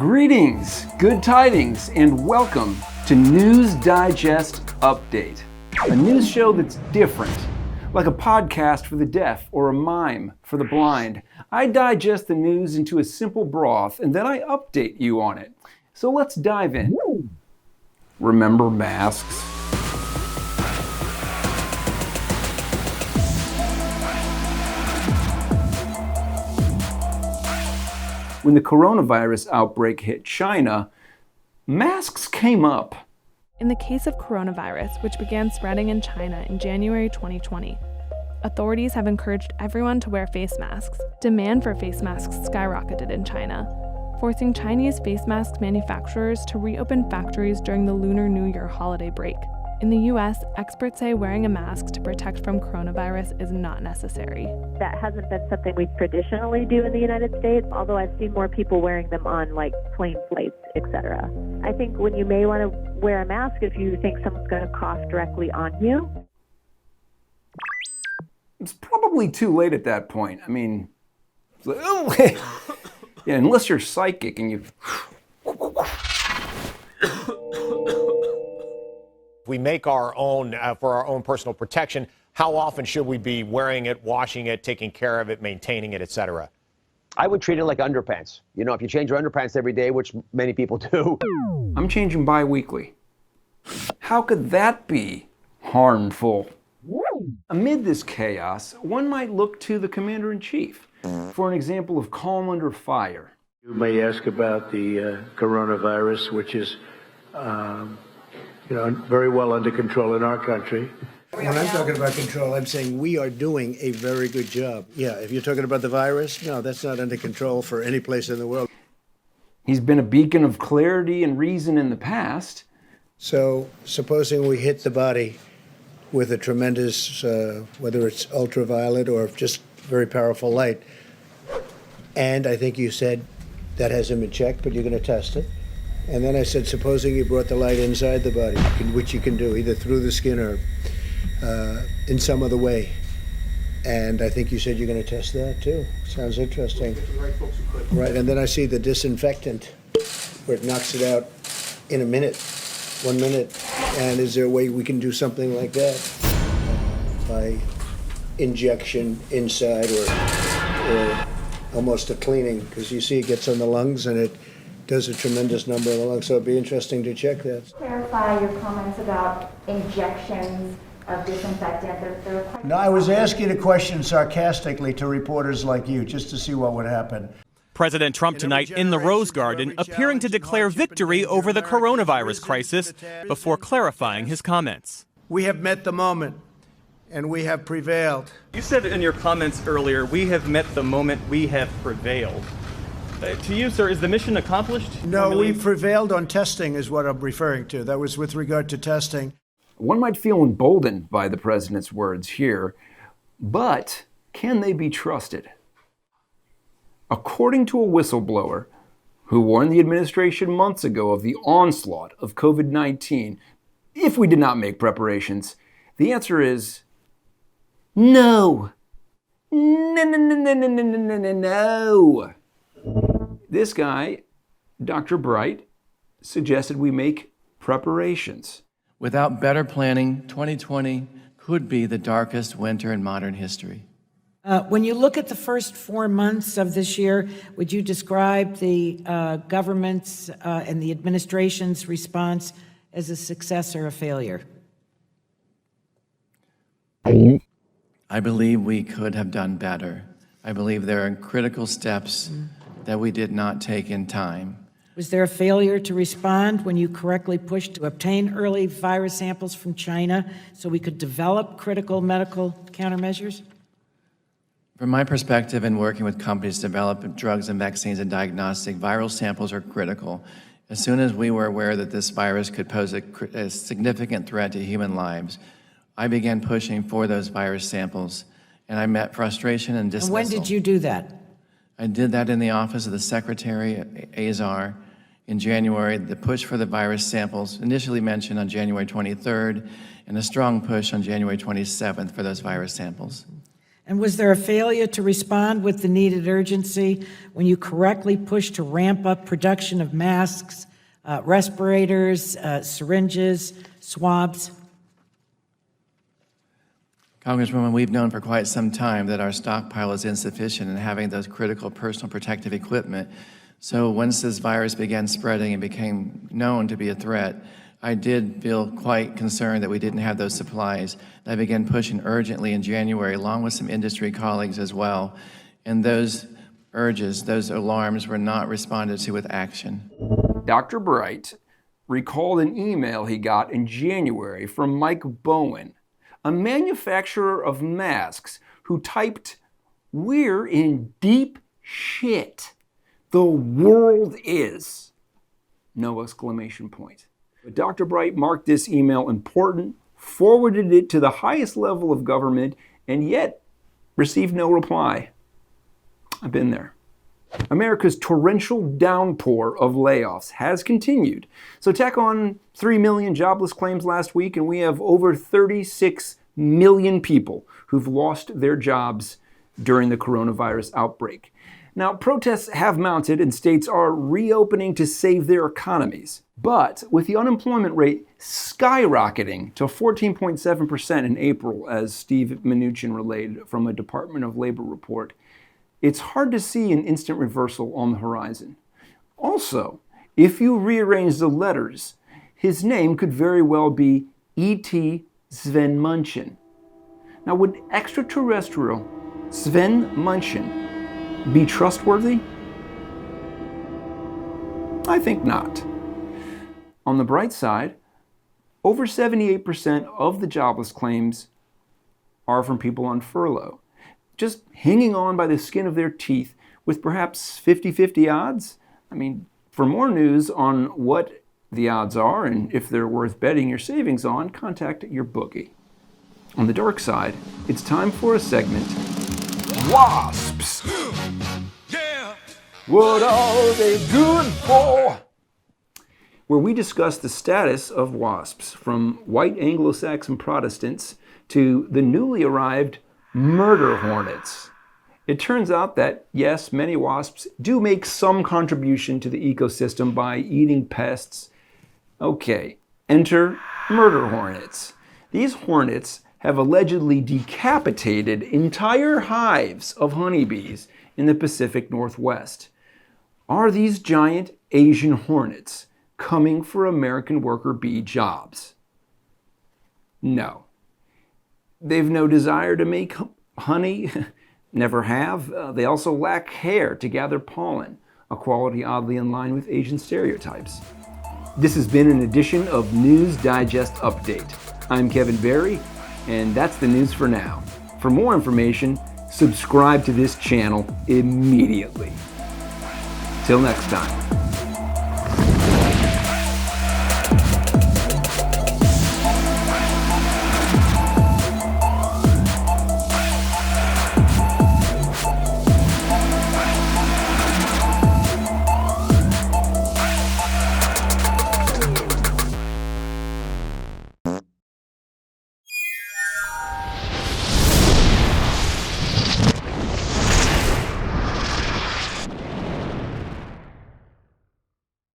Greetings, good tidings, and welcome to News Digest Update, a news show that's different, like a podcast for the deaf or a mime for the blind. I digest the news into a simple broth and then I update you on it. So let's dive in. Remember masks? When the coronavirus outbreak hit China, masks came up. In the case of coronavirus, which began spreading in China in January 2020, authorities have encouraged everyone to wear face masks. Demand for face masks skyrocketed in China, forcing Chinese face mask manufacturers to reopen factories during the Lunar New Year holiday break. In the US, experts say wearing a mask to protect from coronavirus is not necessary. That hasn't been something we traditionally do in the United States, although I've seen more people wearing them on like plane flights, etc. I think when you may want to wear a mask if you think someone's going to cough directly on you. It's probably too late at that point. I mean, it's like, oh, yeah, unless you're psychic and you... We make our own for our own personal protection. How often should we be wearing it, washing it, taking care of it, maintaining it, et cetera? I would treat it like underpants. You know, if you change your underpants every day, which many people do. I'm changing bi-weekly. How could that be harmful? Amid this chaos, one might look to the commander-in-chief for an example of calm under fire. You may ask about the coronavirus, which is very well under control in our country. When I'm talking about control, I'm saying we are doing a very good job. Yeah, if you're talking about the virus, no, that's not under control for any place in the world. He's been a beacon of clarity and reason in the past. So, supposing we hit the body with a tremendous, whether it's ultraviolet or just very powerful light, and I think you said that hasn't been checked, but you're going to test it. And then I said, supposing you brought the light inside the body, which you can do either through the skin or in some other way. And I think you said you're going to test that too. Sounds interesting. Right, and then I see the disinfectant where it knocks it out in a minute, 1 minute. And is there a way we can do something like that by injection inside or almost a cleaning? Because you see it gets on the lungs and it does a tremendous number in the lungs, so it'd be interesting to check that. Clarify your comments about injections of disinfectant. They're quite... No, I was asking a question sarcastically to reporters like you, just to see what would happen. President Trump tonight in the Rose Garden appearing to declare victory over the coronavirus crisis before clarifying his comments. We have met the moment, and we have prevailed. You said in your comments earlier, we have met the moment, we have prevailed. To you, sir, is the mission accomplished? No, we prevailed on testing is what I'm referring to. That was with regard to testing. One might feel emboldened by the president's words here, but can they be trusted? According to a whistleblower who warned the administration months ago of the onslaught of COVID-19, if we did not make preparations, the answer is no. No. This guy, Dr. Bright, suggested we make preparations. Without better planning, 2020 could be the darkest winter in modern history. When you look at the first 4 months of this year, would you describe the government's and the administration's response as a success or a failure? I believe we could have done better. I believe there are critical steps that we did not take in time. Was there a failure to respond when you correctly pushed to obtain early virus samples from China so we could develop critical medical countermeasures? From my perspective in working with companies to develop drugs and vaccines and diagnostic, viral samples are critical. As soon as we were aware that this virus could pose a significant threat to human lives, I began pushing for those virus samples, and I met frustration and dismissal. And when did you do that? I did that in the office of the Secretary, Azar, in January. The push for the virus samples initially mentioned on January 23rd, and a strong push on January 27th for those virus samples. And was there a failure to respond with the needed urgency when you correctly pushed to ramp up production of masks, respirators, syringes, swabs? Congresswoman, we've known for quite some time that our stockpile is insufficient in having those critical personal protective equipment. So once this virus began spreading and became known to be a threat, I did feel quite concerned that we didn't have those supplies. I began pushing urgently in January, along with some industry colleagues as well. And those urges, those alarms were not responded to with action. Dr. Bright recalled an email he got in January from Mike Bowen, a manufacturer of masks, who typed, "We're in deep shit. The world is." No exclamation point. But Dr. Bright marked this email important, forwarded it to the highest level of government, and yet received no reply. I've been there. America's torrential downpour of layoffs has continued. So tack on 3 million jobless claims last week, and we have over 36 million people who've lost their jobs during the coronavirus outbreak. Now, protests have mounted and states are reopening to save their economies. But with the unemployment rate skyrocketing to 14.7% in April, as Steve Mnuchin relayed from a Department of Labor report, it's hard to see an instant reversal on the horizon. Also, if you rearrange the letters, his name could very well be E.T. Sven Munchin. Now, would extraterrestrial Sven Munchin be trustworthy? I think not. On the bright side, over 78% of the jobless claims are from people on furlough, just hanging on by the skin of their teeth with perhaps 50-50 odds. I mean, for more news on what the odds are and if they're worth betting your savings on, contact your bookie. On the dark side, it's time for a segment, Wasps! Yeah. What are they good for? Where we discuss the status of wasps, from white Anglo-Saxon Protestants to the newly arrived murder hornets. It turns out that, yes, many wasps do make some contribution to the ecosystem by eating pests. Okay, enter murder hornets. These hornets have allegedly decapitated entire hives of honeybees in the Pacific Northwest. Are these giant Asian hornets coming for American worker bee jobs? No. They've no desire to make honey, never have. They also lack hair to gather pollen, a quality oddly in line with Asian stereotypes. This has been an edition of News Digest Update. I'm Kevin Berrey, and that's the news for now. For more information, subscribe to this channel immediately. Till next time.